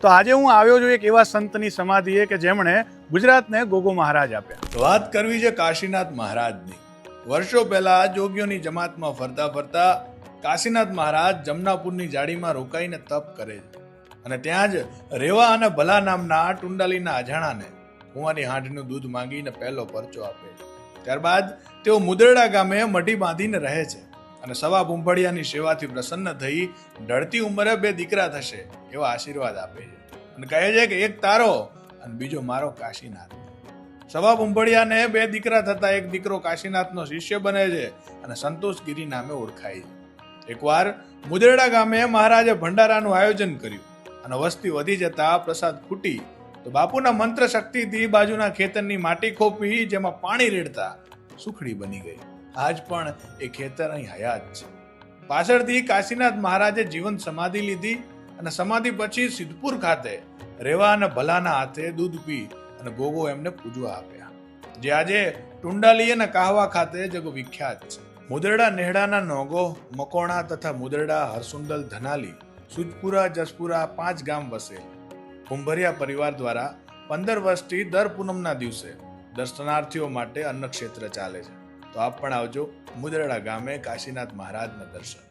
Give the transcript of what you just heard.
તો આજે હું આવ્યો છું એક એવા સંતની સમાધિએ કે જેમણે ગુજરાતને ગોગો મહારાજ આપ્યા. વાત કરવી છે કાશીનાથ મહારાજની. વર્ષો પહેલા જોગીઓની જમાતમાં ફરતા ફરતા કાશીનાથ મહારાજ જમનાપુરની જાડીમાં રોકાઈને તપ કરે છે અને ત્યાં જ રેવા અને ભલા નામના ટુંડાલીના અજાણાને કુંવાની હાંઠનું દૂધ માંગીને પહેલો પરચો આપે છે. ત્યારબાદ તેઓ મુદરડા ગામે મઢી બાંધીને રહે છે અને સવા બુંભળિયાની સેવાથી પ્રસન્ન થઈ ઢળતી ઉંમરે 2 દીકરા થશે એવા આશીર્વાદ આપે છે અને કહે છે કે એક તારો અને બીજો મારો કાશીનાથ. સવા બુંભળિયાને 2 દીકરા થતા એક દીકરો કાશીનાથનો શિષ્ય બને છે અને સંતોષગીરી નામે ઓળખાય છે. એકવાર મુદરડા ગામે મહારાજે ભંડારાનું આયોજન કર્યું અને વસ્તી વધી જતા પ્રસાદ ખૂટી તો બાપુના મંત્ર શક્તિથી બાજુના ખેતરની માટી ખોપી જેમાં પાણી રેડતા સુખડી બની ગઈ. આજ પણ એ ખેતર અહીં હયાત છે. પાછળથી કાશીનાથ મહારાજે જીવન સમાધિ લીધી અને સમાધિ પછી સિદ્ધપુર ખાતે રેવા અને ભલાના હાથે દૂધ પી અને ગોગો એમને પૂજવા આપ્યા, જે આજે ટુંડાલી અને કાહવા ખાતે જગ વિખ્યાત છે. મુદરડા નેહડાના નોગો, મકોણા તથા મુદરડા, હરસુંડલ, ધનાલી, સુજપુરા, જસપુરા 5 ગામ વસે. કુંભરિયા પરિવાર દ્વારા 15 વર્ષથી દર પૂનમના દિવસે દર્શનાર્થીઓ માટે અન્નક્ષેત્ર ચાલે છે. તો આપ પણ આવજો મુદરડા ગામે કાશીનાથ મહારાજના દર્શન.